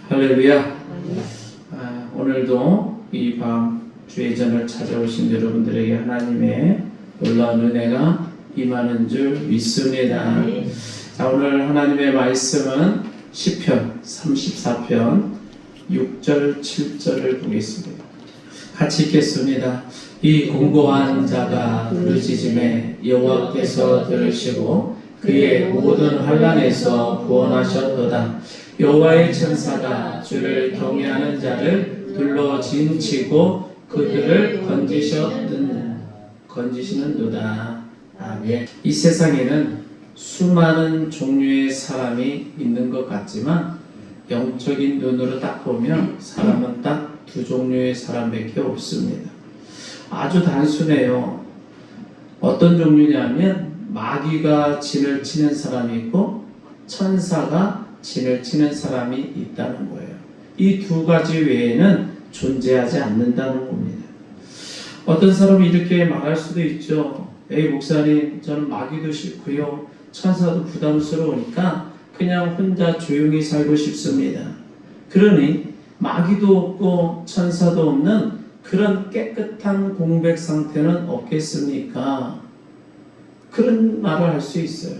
할렐루야. 오늘도 이 밤 주의 전을 찾아오신 여러분들에게 하나님의 놀라운 은혜가 임하는 줄 믿습니다. 자, 오늘 하나님의 말씀은 시편 34편 6절 7절을 보겠습니다. 같이 읽겠습니다. 이 공고한 자가 부르짖음에 여호와께서 들으시고 그의 모든 환난에서 구원하셨도다. 여호와의 천사가 주를 경외하는 자를 둘러 진치고 그들을 건지시는도다. 아멘. 이 세상에는 수많은 종류의 사람이 있는 것 같지만 영적인 눈으로 딱 보면 사람은 딱 두 종류의 사람밖에 없습니다. 아주 단순해요. 어떤 종류냐면 마귀가 진을 치는 사람이 있고 천사가 진을 치는 사람이 있다는 거예요. 이 두 가지 외에는 존재하지 않는다는 겁니다. 어떤 사람이 이렇게 말할 수도 있죠. 에이 목사님, 저는 마귀도 싫고요, 천사도 부담스러우니까 그냥 혼자 조용히 살고 싶습니다. 그러니 마귀도 없고 천사도 없는 그런 깨끗한 공백 상태는 없겠습니까? 그런 말을 할 수 있어요.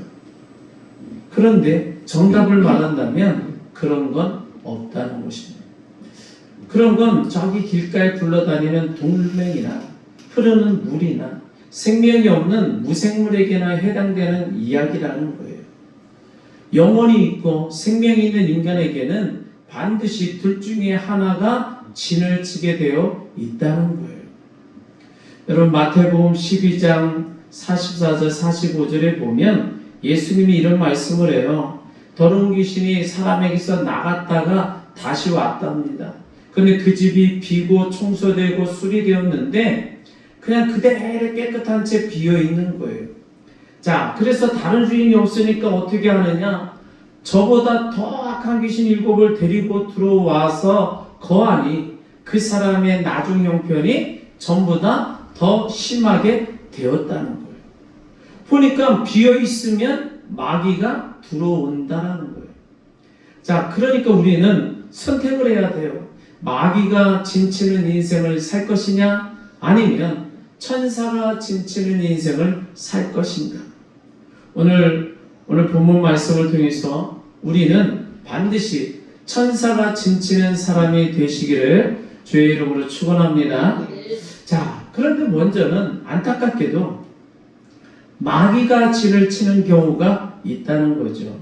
그런데 정답을 말한다면 그런 건 없다는 것입니다. 그런 건 저기 길가에 굴러다니는 돌멩이나 흐르는 물이나 생명이 없는 무생물에게나 해당되는 이야기라는 거예요. 영혼이 있고 생명이 있는 인간에게는 반드시 둘 중에 하나가 진을 치게 되어 있다는 거예요. 여러분, 마태복음 12장 44절 45절에 보면 예수님이 이런 말씀을 해요. 더러운 귀신이 사람에게서 나갔다가 다시 왔답니다. 그런데 그 집이 비고 청소되고 수리되었는데 그냥 그대로 깨끗한 채 비어 있는 거예요. 자, 그래서 다른 주인이 없으니까 어떻게 하느냐? 저보다 더 악한 귀신 7을 데리고 들어와서 거하니 그 사람의 나중 형편이 전보다 더 심하게 되었다는 거예요. 보니까 비어 있으면 마귀가 들어온다라는 거예요. 자, 그러니까 우리는 선택을 해야 돼요. 마귀가 진치는 인생을 살 것이냐, 아니면 천사가 진치는 인생을 살 것인가. 오늘 본문 말씀을 통해서 우리는 반드시 천사가 진치는 사람이 되시기를 주의 이름으로 축원합니다. 자, 그런데 먼저는 안타깝게도 마귀가 진을 치는 경우가 있다는 거죠.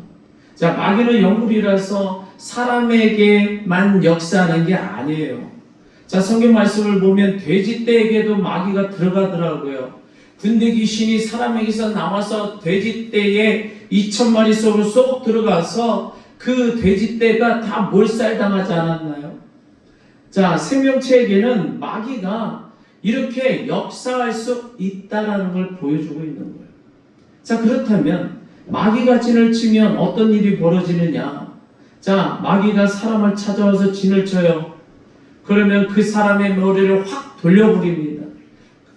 자, 마귀는 영물이라서 사람에게만 역사하는 게 아니에요. 자, 성경 말씀을 보면 돼지떼에게도 마귀가 들어가더라고요. 군대 귀신이 사람에게서 나와서 돼지떼의 2,000마리 속으로 쏙 들어가서 그 돼지떼가 다 몰살당하지 않았나요? 자, 생명체에게는 마귀가 이렇게 역사할 수 있다라는 걸 보여주고 있는 거예요. 자, 그렇다면 마귀가 진을 치면 어떤 일이 벌어지느냐? 자, 마귀가 사람을 찾아와서 진을 쳐요. 그러면 그 사람의 머리를 확 돌려버립니다.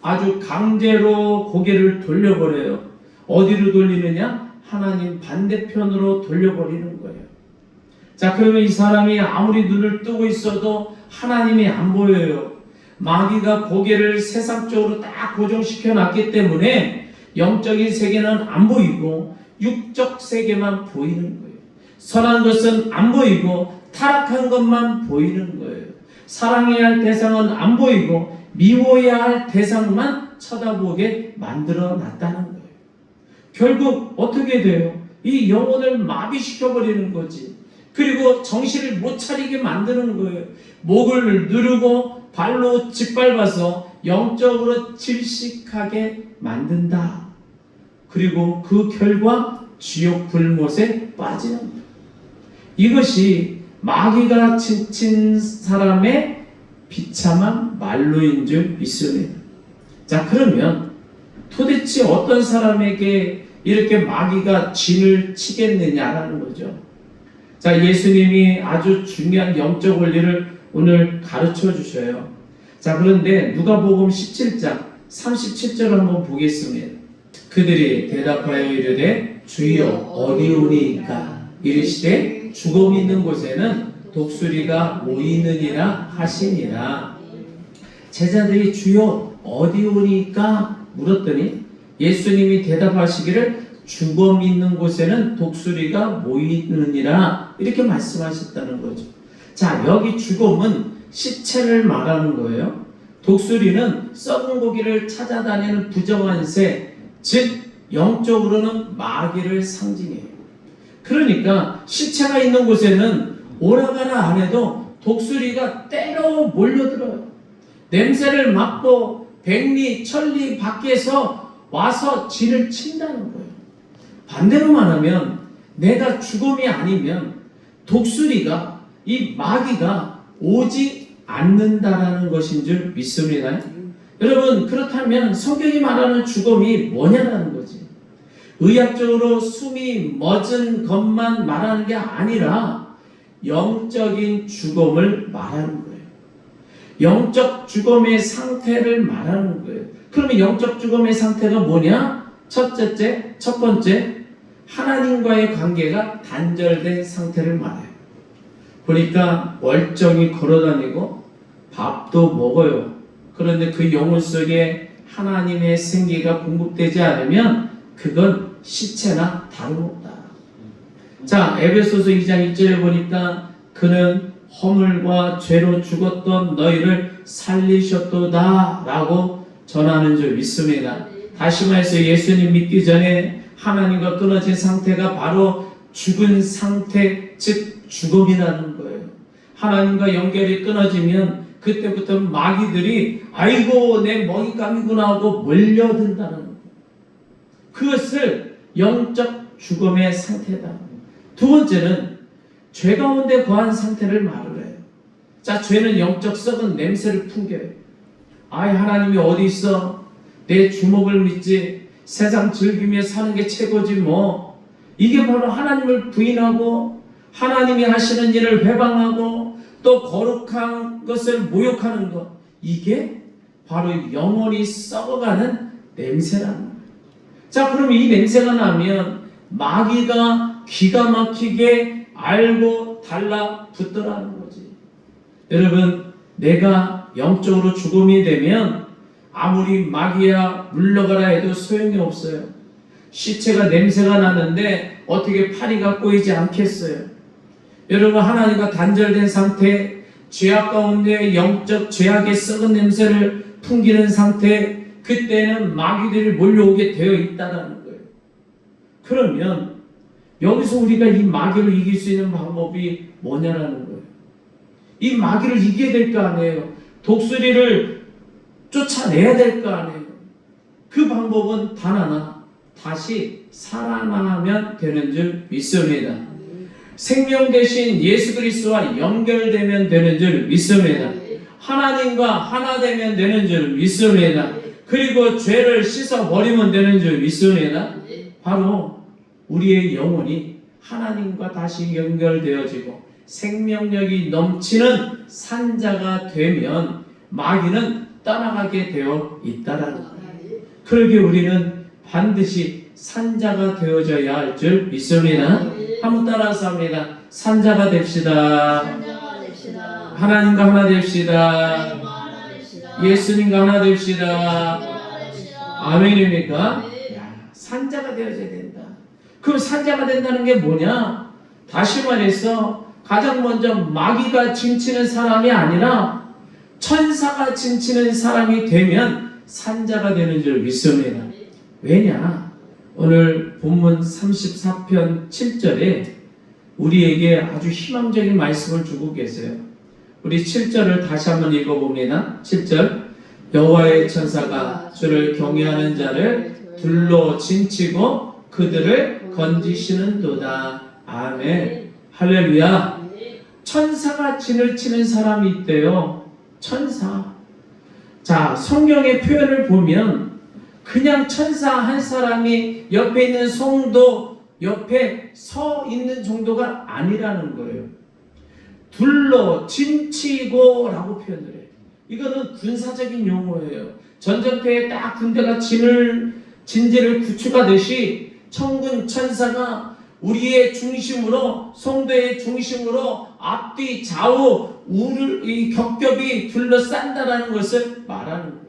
아주 강제로 고개를 돌려버려요. 어디로 돌리느냐? 하나님 반대편으로 돌려버리는 거예요. 자, 그러면 이 사람이 아무리 눈을 뜨고 있어도 하나님이 안 보여요. 마귀가 고개를 세상 쪽으로 딱 고정시켜 놨기 때문에 영적인 세계는 안 보이고 육적 세계만 보이는 거예요. 선한 것은 안 보이고 타락한 것만 보이는 거예요. 사랑해야 할 대상은 안 보이고 미워해야 할 대상만 쳐다보게 만들어 놨다는 거예요. 결국 어떻게 돼요? 이 영혼을 마비시켜버리는 거지. 그리고 정신을 못 차리게 만드는 거예요. 목을 누르고 발로 짓밟아서 영적으로 질식하게 만든다. 그리고 그 결과 지옥 불못에 빠지는 거예요. 이것이 마귀가 친 사람의 비참한 말로인 줄 믿습니다. 자, 그러면 도대체 어떤 사람에게 이렇게 마귀가 진을 치겠느냐라는 거죠. 자, 예수님이 아주 중요한 영적 원리를 오늘 가르쳐 주셔요. 자, 그런데 누가복음 17장 37절 한번 보겠습니다. 그들이 대답하여 이르되 주여 어디오니이까? 이르시되 죽음이 있는 곳에는 독수리가 모이느니라 하시니라. 제자들이 주여 어디 오니까 물었더니 예수님이 대답하시기를 주검 있는 곳에는 독수리가 모이느니라 이렇게 말씀하셨다는 거죠. 자, 여기 주검은 시체를 말하는 거예요. 독수리는 썩은 고기를 찾아다니는 부정한 새, 즉 영적으로는 마귀를 상징해요. 그러니까 시체가 있는 곳에는 오라가라 안 해도 독수리가 때로 몰려들어요. 냄새를 맡고 백리, 천리 밖에서 와서 진을 친다는 거예요. 반대로 말하면 내가 주검이 아니면 독수리가, 이 마귀가 오지 않는다라는 것인 줄 믿습니다. 여러분, 그렇다면 성경이 말하는 주검이 뭐냐라는 거지. 의학적으로 숨이 멎은 것만 말하는 게 아니라 영적인 주검을 말하는 거예요. 영적 주검의 상태를 말하는 거예요. 그러면 영적 주검의 상태가 뭐냐? 첫 번째, 하나님과의 관계가 단절된 상태를 말해요. 보니까 멀쩡히 걸어다니고 밥도 먹어요. 그런데 그 영혼 속에 하나님의 생기가 공급되지 않으면 그건 시체나 다름없다. 자, 에베소서 2장 1절에 보니까 그는 허물과 죄로 죽었던 너희를 살리셨도다 라고 전하는 줄 믿습니다. 다시 말해서 예수님 믿기 전에 하나님과 끊어진 상태가 바로 죽은 상태, 즉 죽음이라는 거예요. 하나님과 연결이 끊어지면 그때부터 마귀들이 아이고 내 먹잇감이구나 하고 몰려든다는 거예요. 그것을 영적 죽음의 상태다. 두 번째는 죄 가운데 거한 상태를 말을 해요. 자, 죄는 영적 썩은 냄새를 풍겨요. 아이, 하나님이 어디 있어? 내 주먹을 믿지. 세상 즐기며 사는 게 최고지 뭐. 이게 바로 하나님을 부인하고 하나님이 하시는 일을 회방하고 또 거룩한 것을 모욕하는 것. 이게 바로 영혼이 썩어가는 냄새라는 거예요. 자, 그럼 이 냄새가 나면 마귀가 기가 막히게 알고 달라붙더라는 거지. 여러분, 내가 영적으로 죽음이 되면 아무리 마귀야 물러가라 해도 소용이 없어요. 시체가 냄새가 나는데 어떻게 파리가 꼬이지 않겠어요? 여러분, 하나님과 단절된 상태, 죄악 가운데 영적 죄악의 썩은 냄새를 풍기는 상태, 그때는 마귀들이 몰려오게 되어 있다는 거예요. 그러면 여기서 우리가 이 마귀를 이길 수 있는 방법이 뭐냐라는 거예요. 이 마귀를 이겨야 될 거 아니에요. 독수리를 쫓아내야 될 거 아니에요. 그 방법은 단 하나, 다시 살아나면 되는 줄 믿습니다. 생명 대신 예수 그리스도와 연결되면 되는 줄 믿습니다. 하나님과 하나 되면 되는 줄 믿습니다. 그리고 죄를 씻어버리면 되는 줄 믿습니다. 바로 우리의 영혼이 하나님과 다시 연결되어지고 생명력이 넘치는 산자가 되면 마귀는 떠나가게 되어 있다라는 거예요. 그러기에 우리는 반드시 산자가 되어져야 할 줄 믿습니다. 한번 따라서 합니다. 산자가 됩시다. 하나님과 하나 됩시다. 예수님과 하나 됩시다. 아멘입니까? 산자가 되어져야 된다. 그럼 산자가 된다는 게 뭐냐? 다시 말해서 가장 먼저 마귀가 짐치는 사람이 아니라 천사가 짐치는 사람이 되면 산자가 되는 줄 믿습니다. 왜냐? 오늘 본문 34편 7절에 우리에게 아주 희망적인 말씀을 주고 계세요. 우리 7절을 다시 한번 읽어봅니다. 7절, 여호와의 천사가 주를 경외하는 자를 둘로 짐치고 그들을 건지시는도다. 아멘. 할렐루야. 천사가 진을 치는 사람이 있대요. 천사. 자, 성경의 표현을 보면 그냥 천사 한 사람이 옆에 있는 성도 옆에 서 있는 정도가 아니라는 거예요. 둘러 짐치고 라고 표현을 해요. 이거는 군사적인 용어예요. 전쟁터에 딱 군대가 진지를 구축하듯이 천군 천사가 우리의 중심으로, 성도의 중심으로 앞뒤 좌우 이 겹겹이 둘러싼다라는 것을 말하는 거예요.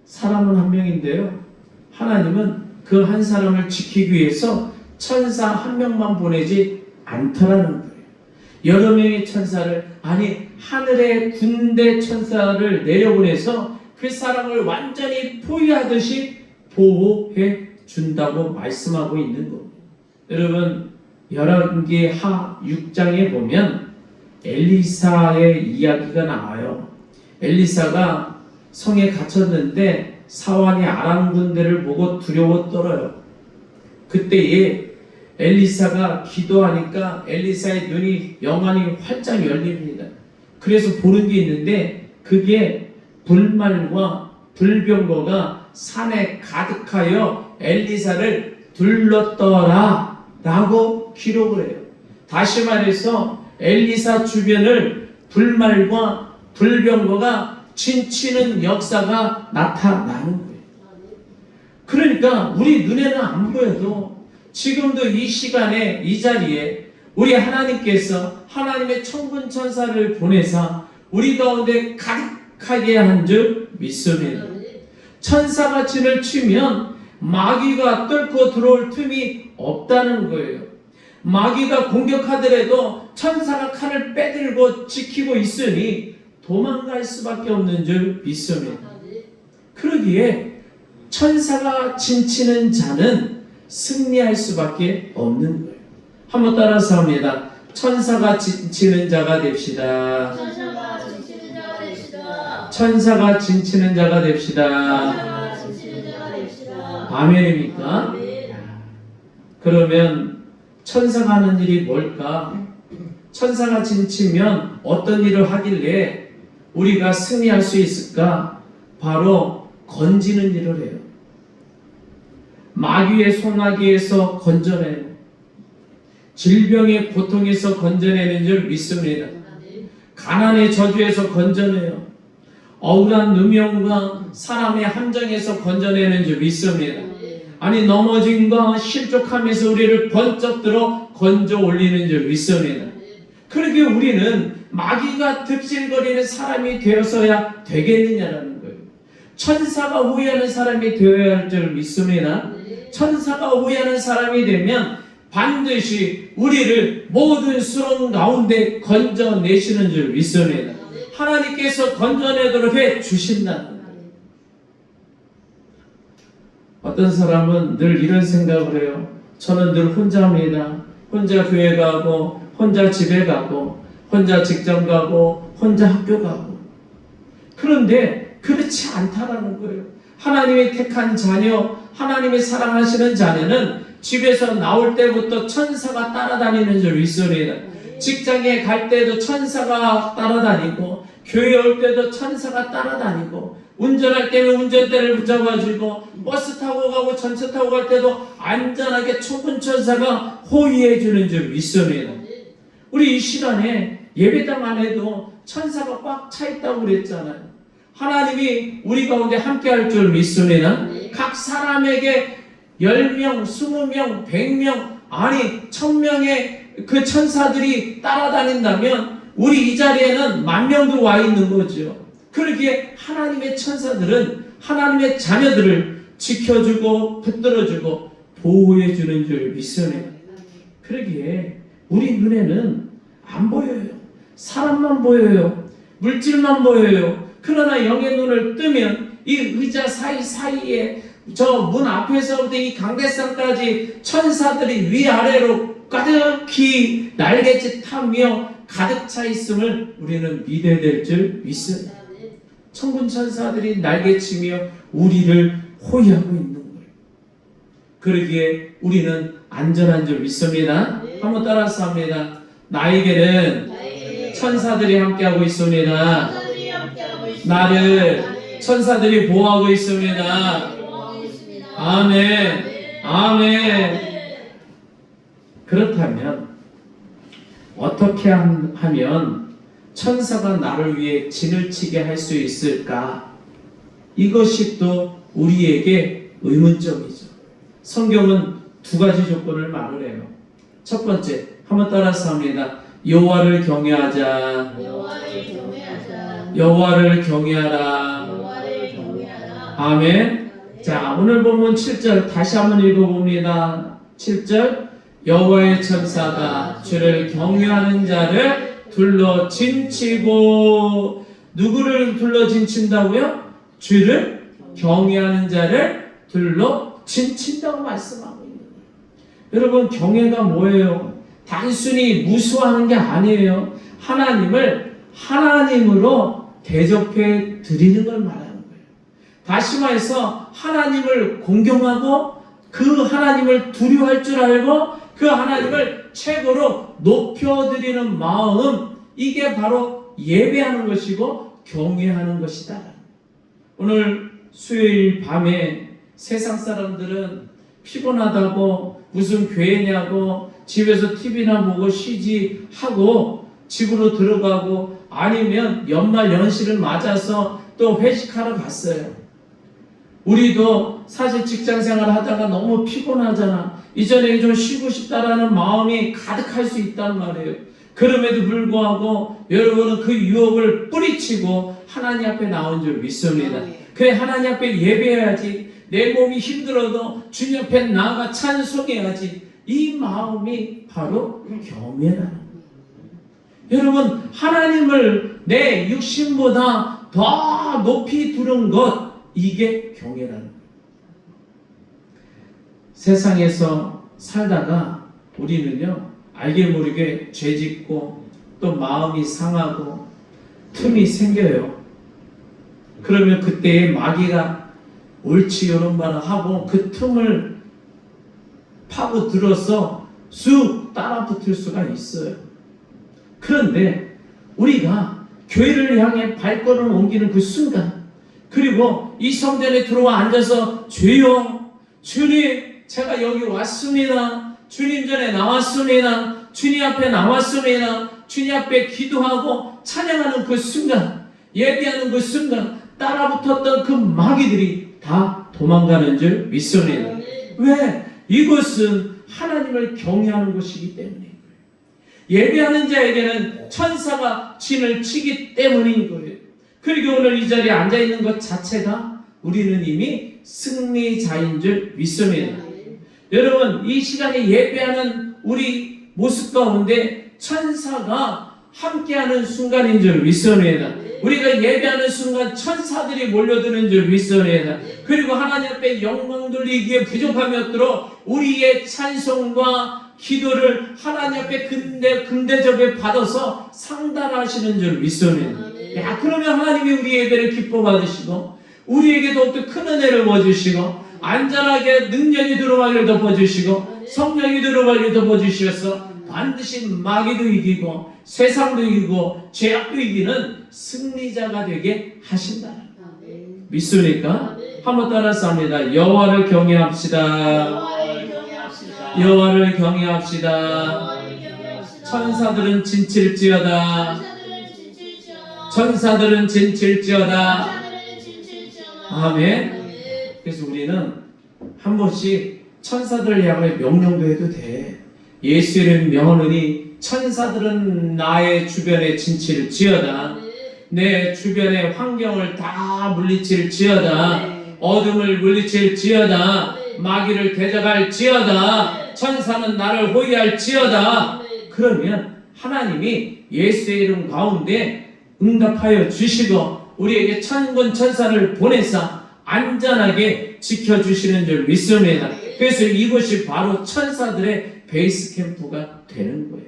사람은 한 명인데요, 하나님은 그 한 사람을 지키기 위해서 천사 한 명만 보내지 않더라는 거예요. 여러 명의 천사를, 아니 하늘의 군대 천사를 내려보내서 그 사람을 완전히 포위하듯이 보호해 준다고 말씀하고 있는 겁니다. 여러분, 열왕기하 6장에 보면 엘리사의 이야기가 나와요. 엘리사가 성에 갇혔는데 사환이 아람 군대를 보고 두려워 떨어요. 그때에 엘리사가 기도하니까 엘리사의 눈이 영안이 활짝 열립니다. 그래서 보는 게 있는데 그게 불말과 불병거가 산에 가득하여 엘리사를 둘렀더라 라고 기록을 해요. 다시 말해서 엘리사 주변을 불말과 불병거가 침치는 역사가 나타나는 거예요. 그러니까 우리 눈에는 안 보여도 지금도 이 시간에 이 자리에 우리 하나님께서 하나님의 천군 천사를 보내사 우리 가운데 가득하게 한 줄 믿습니다. 천사가 진을 치면 마귀가 뚫고 들어올 틈이 없다는 거예요. 마귀가 공격하더라도 천사가 칼을 빼들고 지키고 있으니 도망갈 수밖에 없는 줄 믿습니다. 그러기에 천사가 진치는 자는 승리할 수밖에 없는 거예요. 한번 따라서 합니다. 천사가 진치는 자가 됩시다. 천사가 진치는 자가 됩시다. 천사가 진치는 자가 됩시다. 천사가 진치는 자가 됩시다. 아멘입니까? 네. 그러면 천사가 하는 일이 뭘까? 천사가 진치면 어떤 일을 하길래 우리가 승리할 수 있을까? 바로 건지는 일을 해요. 마귀의 소나기에서 건져내요. 질병의 고통에서 건져내는 줄 믿습니다. 가난의 저주에서 건져내요. 억울한 누명과 사람의 함정에서 건져내는 줄 믿습니다. 아니 넘어짐과 실족함에서 우리를 번쩍 들어 건져 올리는 줄 믿습니다. 그러기에 우리는 마귀가 득실거리는 사람이 되어서야 되겠느냐라는 거예요. 천사가 호위하는 사람이 되어야 할 줄 믿습니다. 천사가 호위하는 사람이 되면 반드시 우리를 모든 수렁 가운데 건져내시는 줄 믿습니다. 하나님께서 건져내도록 해 주신다는 거예요. 어떤 사람은 늘 이런 생각을 해요. 저는 늘 혼자입니다. 혼자 교회 가고 혼자 집에 가고 혼자 직장 가고 혼자 학교 가고. 그런데 그렇지 않다라는 거예요. 하나님이 택한 자녀, 하나님이 사랑하시는 자녀는 집에서 나올 때부터 천사가 따라다니는 줄 믿습니다. 직장에 갈 때도 천사가 따라다니고 교회 올 때도 천사가 따라다니고 운전할 때는 운전대를 붙잡아주고 버스 타고 가고 전차 타고 갈 때도 안전하게 천군 천사가 호위해 주는 줄 믿습니다. 우리 이 시간에 예배당 안에도 천사가 꽉 차 있다고 그랬잖아요. 하나님이 우리 가운데 함께 할 줄 믿습니다. 각 사람에게 10명, 20명, 100명, 아니 1000명의 그 천사들이 따라다닌다면 우리 이 자리에는 10,000명도 와 있는 거죠. 그러기에 하나님의 천사들은 하나님의 자녀들을 지켜주고 붙들어주고 보호해주는 줄 믿습니다. 그러기에 우리 눈에는 안 보여요. 사람만 보여요. 물질만 보여요. 그러나 영의 눈을 뜨면 이 의자 사이사이에 저 문 앞에서부터 이 강대상까지 천사들이 위아래로 가득히 날갯짓 타며 가득 차 있음을 우리는 믿어야 될 줄 믿습니다. 천군 천사들이 날개치며 우리를 호위하고 있는 거예요. 그러기에 우리는 안전한 줄 믿습니다. 한번 따라서 합니다. 나에게는 천사들이 함께하고 있습니다. 나를 천사들이 보호하고 있습니다. 아멘. 아멘. 그렇다면 어떻게 하면 천사가 나를 위해 진을 치게 할 수 있을까? 이것이 또 우리에게 의문점이죠. 성경은 두 가지 조건을 말을 해요. 첫 번째, 한번 따라서 합니다. 여호와를 경외하자. 여호와를 경외하자. 여호와를 경외하라. 여호와를 경외하라. 아멘. 자, 오늘 본문 7절 다시 한번 읽어봅니다. 7절, 여호와의 천사가 주를 경외하는 자를 둘러 진치고, 누구를 둘러 진친다고요? 주를 경외하는 자를 둘러 진친다고 말씀하고 있는 거예요. 여러분, 경외가 뭐예요? 단순히 무수하는 게 아니에요. 하나님을 하나님으로 대접해 드리는 걸 말하는 거예요. 다시 말해서 하나님을 공경하고 그 하나님을 두려워할 줄 알고 그 하나님을 최고로 높여드리는 마음, 이게 바로 예배하는 것이고 경외하는 것이다. 오늘 수요일 밤에 세상 사람들은 피곤하다고 무슨 교회냐고 집에서 TV나 보고 쉬지 하고 집으로 들어가고, 아니면 연말 연시를 맞아서 또 회식하러 갔어요. 우리도 사실 직장생활 하다가 너무 피곤하잖아. 이전에 좀 쉬고 싶다라는 마음이 가득할 수 있단 말이에요. 그럼에도 불구하고 여러분은 그 유혹을 뿌리치고 하나님 앞에 나온 줄 믿습니다. 그래, 하나님 앞에 예배해야지. 내 몸이 힘들어도 주님 앞에 나아가 찬송해야지. 이 마음이 바로 경외라는 거예요. 여러분, 하나님을 내 육신보다 더 높이 두는 것, 이게 경외라는 거예요. 세상에서 살다가 우리는요, 알게 모르게 죄짓고 또 마음이 상하고 틈이 생겨요. 그러면 그때의 마귀가 옳지 이런 말을 하고 그 틈을 파고 들어서 쑥 따라붙을 수가 있어요. 그런데 우리가 교회를 향해 발걸음을 옮기는 그 순간, 그리고 이 성전에 들어와 앉아서 주여, 주님 제가 여기 왔습니다. 주님 전에 나왔습니다. 주님 앞에 나왔습니다. 주님 앞에 기도하고 찬양하는 그 순간, 예배하는 그 순간 따라붙었던 그 마귀들이 다 도망가는 줄 믿습니다. 왜? 이것은 하나님을 경외하는 것이기 때문이에요. 예배하는 자에게는 천사가 진을 치기 때문인 거예요. 그리고 오늘 이 자리에 앉아있는 것 자체가 우리는 이미 승리자인 줄 믿습니다. 여러분, 이 시간에 예배하는 우리 모습 가운데 천사가 함께하는 순간인 줄 믿습니다. 우리가 예배하는 순간 천사들이 몰려드는 줄 믿습니다. 그리고 하나님 앞에 영광 돌리기에 부족함이 없도록 우리의 찬송과 기도를 하나님 앞에 금대접에 받아서 상달하시는 줄 믿습니다. 야, 그러면 하나님이 우리 예배를 기뻐 받으시고 우리에게도 또 큰 은혜를 부어주시고 안전하게 능력이 들어가기를 덮어주시고 성령이 들어가기를 덮어주셔서 반드시 마귀도 이기고 세상도 이기고 죄악도 이기는 승리자가 되게 하신다. 믿습니까? 한번 따라서 합니다. 여호와를 경외합시다. 여호와를 경외합시다. 여호와를 경외합시다. 여호와를 경외합시다. 천사들은 진칠지어다. 천사들은 진칠지어다. 천사들은 진칠지어다. 천사들은 진칠지어다. 아멘. 그래서 우리는 한 번씩 천사들을 향해 명령도 해도 돼. 예수를 명하느니 천사들은 나의 주변에 진치를 지어다. 내 주변의 환경을 다 물리칠 지어다. 어둠을 물리칠 지어다. 마귀를 대적할 지어다. 천사는 나를 호위할 지어다. 그러면 하나님이 예수의 이름 가운데 응답하여 주시고 우리에게 천군 천사를 보내사 안전하게 지켜주시는 줄 믿습니다. 그래서 이것이 바로 천사들의 베이스 캠프가 되는 거예요.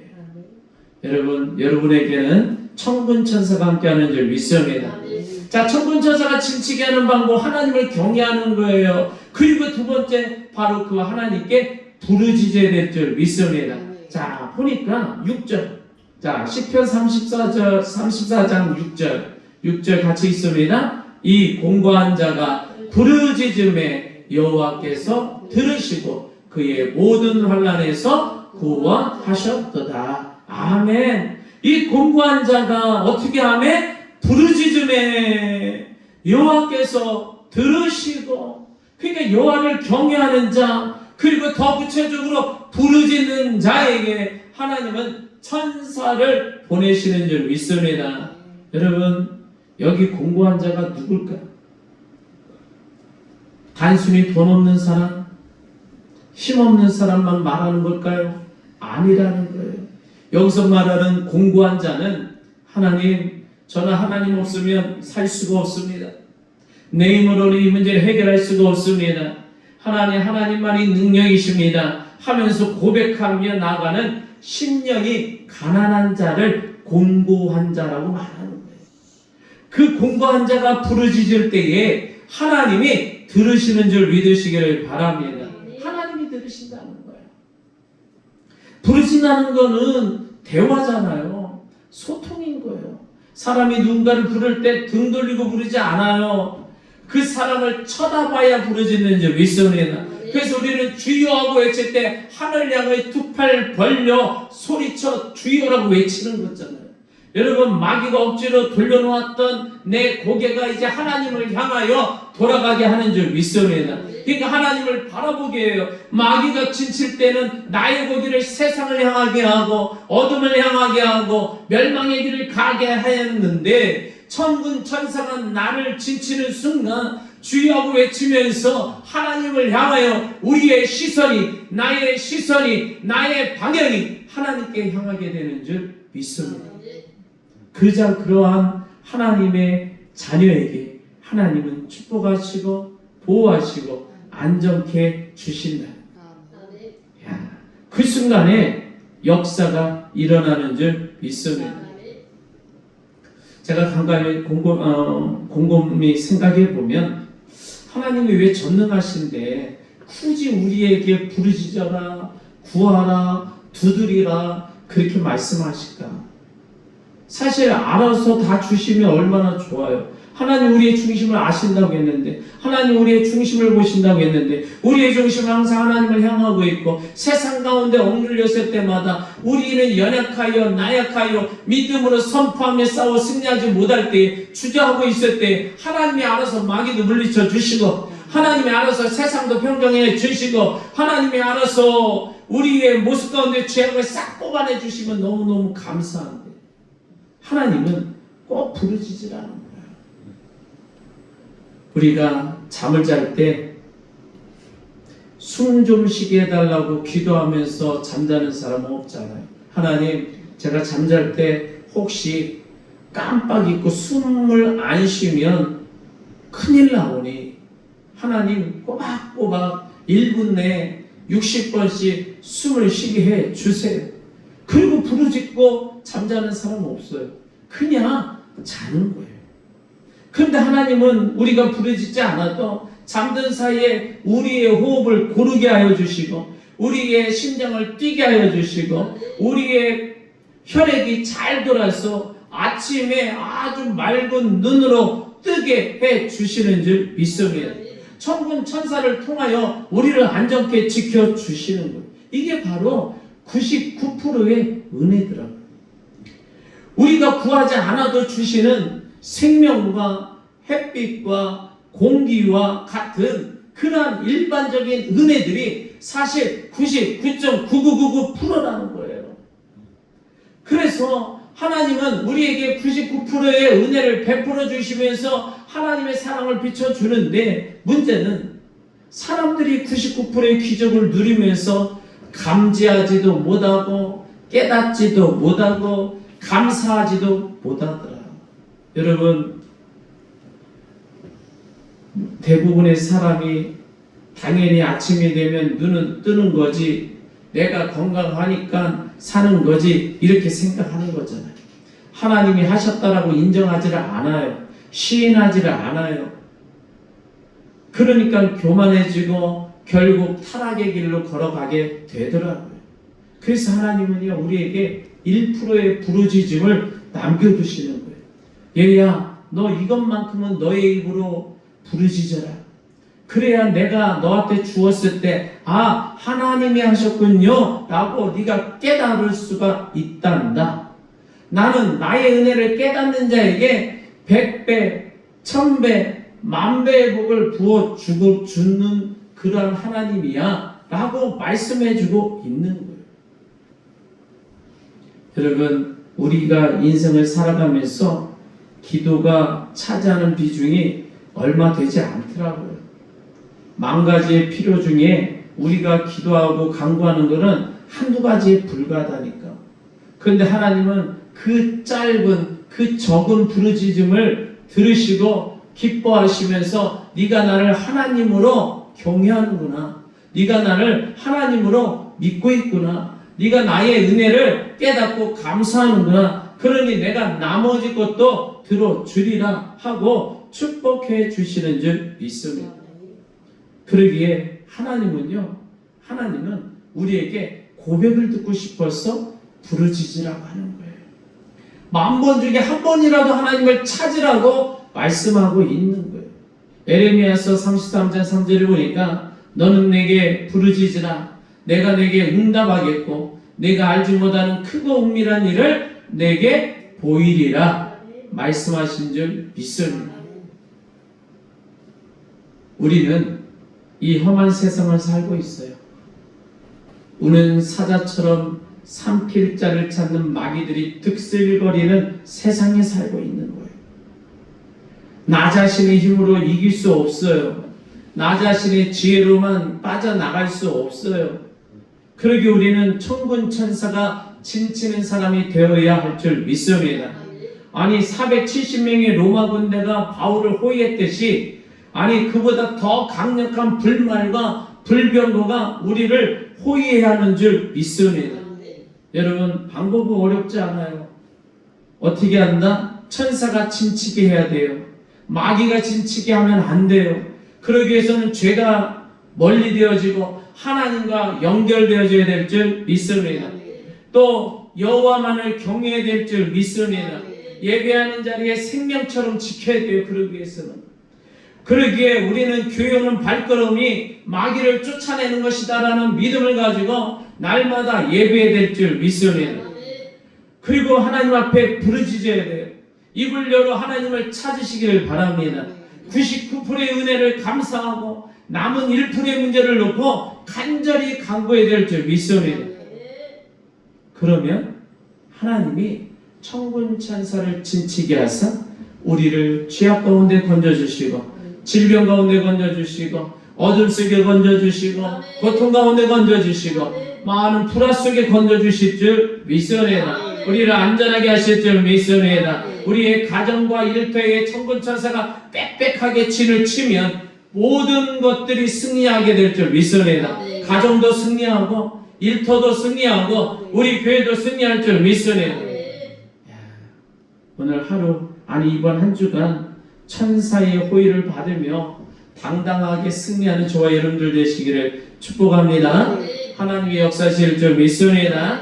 여러분, 여러분에게는 천군 천사가 함께하는 줄 믿습니다. 자, 천군 천사가 진치게 하는 방법, 하나님을 경외하는 거예요. 그리고 두 번째, 바로 그 하나님께 부르짖어야 될 줄 믿습니다. 자, 보니까 6절. 자, 시편 34장 6절 같이 있습니다. 이 공고한 자가 부르짖음에 여호와께서 들으시고 그의 모든 환난에서 구원하셨도다. 아멘. 이 공고한 자가 어떻게 하면 부르짖음에 여호와께서 들으시고, 그러니까 여호와를 경외하는 자, 그리고 더 구체적으로 부르짖는 자에게 하나님은 천사를 보내시는 줄 믿습니다. 여러분, 여기 공고한 자가 누굴까요? 단순히 돈 없는 사람, 힘없는 사람만 말하는 걸까요? 아니라는 거예요. 여기서 말하는 공고한 자는 하나님, 저는 하나님 없으면 살 수가 없습니다. 내 힘으로는 이 문제를 해결할 수가 없습니다. 하나님만이 능력이십니다 하면서 고백하며 나가는 심령이 가난한 자를 공고한 자라고 말하는 거예요. 그 공고한 자가 부르짖을 때에 하나님이 들으시는 줄 믿으시기를 바랍니다. 하나님이 들으신다는 거예요. 부르짖는다는 거는 대화잖아요. 소통인 거예요. 사람이 누군가를 부를 때 등 돌리고 부르지 않아요. 그 사람을 쳐다봐야 부르짖는 줄 믿습니다. 그래서 우리는 주여하고 외칠 때 하늘 향해 두 팔 벌려 소리쳐 주여라고 외치는 거잖아요. 여러분, 마귀가 억지로 돌려놓았던 내 고개가 이제 하나님을 향하여 돌아가게 하는 줄 믿습니다. 그러니까 하나님을 바라보게 해요. 마귀가 진칠 때는 나의 고개를 세상을 향하게 하고 어둠을 향하게 하고 멸망의 길을 가게 하였는데, 천군 천사가 나를 진치는 순간 주여하고 외치면서 하나님을 향하여 우리의 시선이, 나의 방향이 하나님께 향하게 되는 줄 믿습니다. 그러한 하나님의 자녀에게 하나님은 축복하시고 보호하시고 안정케 주신다. 그 순간에 역사가 일어나는 줄 믿습니다. 제가 간간히 곰곰이 생각해 보면 하나님이 왜 전능하신데 굳이 우리에게 부르짖어라, 구하라, 두드리라 그렇게 말씀하실까? 사실 알아서 다 주시면 얼마나 좋아요. 하나님 우리의 중심을 아신다고 했는데, 하나님 우리의 중심을 보신다고 했는데, 우리의 중심은 항상 하나님을 향하고 있고, 세상 가운데 억눌렸을 때마다 우리는 연약하여 나약하여 믿음으로 선포하며 싸워 승리하지 못할 때, 주저하고 있을 때 하나님이 알아서 마귀도 물리쳐 주시고, 하나님이 알아서 세상도 평정해 주시고, 하나님이 알아서 우리의 모습 가운데 죄악을 싹 뽑아내 주시면 너무너무 감사한데, 하나님은 꼭 부르짖으라는 거예요. 우리가 잠을 잘 때 숨 좀 쉬게 해달라고 기도하면서 잠자는 사람은 없잖아요. 하나님, 제가 잠잘 때 혹시 깜빡 잊고 숨을 안 쉬면 큰일 나오니 하나님 꼬박꼬박 1분 내에 60번씩 숨을 쉬게 해 주세요. 그리고 부르짖고 잠자는 사람은 없어요. 그냥 자는 거예요. 그런데 하나님은 우리가 부르짖지 않아도 잠든 사이에 우리의 호흡을 고르게 하여 주시고, 우리의 심장을 뛰게 하여 주시고, 우리의 혈액이 잘 돌아서 아침에 아주 맑은 눈으로 뜨게 해 주시는 줄 믿습니다. 천군 천사를 통하여 우리를 안전케 지켜 주시는 거예요. 이게 바로 99%의 은혜더라고요. 우리가 구하지 않아도 주시는 생명과 햇빛과 공기와 같은 그러한 일반적인 은혜들이 사실 99.9999%라는 거예요. 그래서 하나님은 우리에게 99%의 은혜를 베풀어 주시면서 하나님의 사랑을 비춰주는데, 문제는 사람들이 99%의 기적을 누리면서 감지하지도 못하고 깨닫지도 못하고 감사하지도 못하더라. 여러분, 대부분의 사람이 당연히 아침이 되면 눈은 뜨는 거지, 내가 건강하니까 사는 거지, 이렇게 생각하는 거잖아요. 하나님이 하셨다라고 인정하지를 않아요. 시인하지를 않아요. 그러니까 교만해지고 결국 타락의 길로 걸어가게 되더라고요. 그래서 하나님은요, 우리에게 1%의 부르짖음을 남겨두시는 거예요. 얘야, 너 이것만큼은 너의 입으로 부르짖어라. 그래야 내가 너한테 주었을 때, 아, 하나님이 하셨군요 라고 네가 깨달을 수가 있단다. 나는 나의 은혜를 깨닫는 자에게 100배, 1000배, 10,000배의 복을 부어 주는 그러한 하나님이야 라고 말씀해주고 있는 거예요. 여러분, 우리가 인생을 살아가면서 기도가 차지하는 비중이 얼마 되지 않더라고요. 만 가지의 필요 중에 우리가 기도하고 간구하는 것은 한두 가지에 불과하다니까. 그런데 하나님은 그 짧은, 그 적은 부르짖음을 들으시고 기뻐하시면서 네가 나를 하나님으로 경외하는구나. 네가 나를 하나님으로 믿고 있구나. 네가 나의 은혜를 깨닫고 감사하는구나. 그러니 내가 나머지 것도 들어주리라 하고 축복해 주시는 줄 믿습니다. 그러기에 하나님은 우리에게 고백을 듣고 싶어서 부르짖으라고 하는 거예요. 10,000번 중에 한 번이라도 하나님을 찾으라고 말씀하고 있는 거예요. 에레미야서 33장 3절을 보니까 너는 내게 부르짖으라. 내가 내게 응답하겠고 내가 알지 못하는 크고 은밀한 일을 내게 보이리라 말씀하신 줄 믿습니다. 우리는 이 험한 세상을 살고 있어요. 우는 사자처럼 삼킬 자를 찾는 마귀들이 득실거리는 세상에 살고 있는 거예요. 나 자신의 힘으로 이길 수 없어요. 나 자신의 지혜로만 빠져나갈 수 없어요. 그러기 우리는 천군 천사가 진치는 사람이 되어야 할 줄 믿습니다. 아니 470명의 로마 군대가 바울을 호위했듯이 아니 그보다 더 강력한 불말과 불병거가 우리를 호위해야 하는 줄 믿습니다. 여러분 방법은 어렵지 않아요. 어떻게 한다? 천사가 진치게 해야 돼요. 마귀가 진치게 하면 안 돼요. 그러기 위해서는 죄가 멀리 되어지고 하나님과 연결되어져야 될 줄 믿습니다. 또 여호와만을 경외해야 될 줄 믿습니다. 예배하는 자리에 생명처럼 지켜야 돼요. 그러기 위해서는. 그러기에 우리는 교회 오는 발걸음이 마귀를 쫓아내는 것이다라는 믿음을 가지고 날마다 예배해야 될 줄 믿습니다. 그리고 하나님 앞에 부르짖어야 돼요. 입을 열어 하나님을 찾으시기를 바랍니다. 99%의 은혜를 감사하고 남은 1%의 문제를 놓고 간절히 간구해야 될 줄 믿습니다. 그러면 하나님이 천군 천사를 진치게 하사 우리를 죄악 가운데 건져주시고 질병 가운데 건져주시고 어둠 속에 건져주시고 고통 가운데 건져주시고 많은 불화 속에 건져주실 줄 믿습니다. 우리를 안전하게 하실 줄 믿습니다. 우리의 가정과 일터에 천군 천사가 빽빽하게 진을 치면 모든 것들이 승리하게 될 줄 믿습니다. 가정도 승리하고 일터도 승리하고 우리 교회도 승리할 줄 믿습니다. 오늘 하루 아니 이번 한 주간 천사의 호의를 받으며 당당하게 승리하는 저와 여러분들 되시기를 축복합니다. 하나님의 역사실 줄 믿습니다.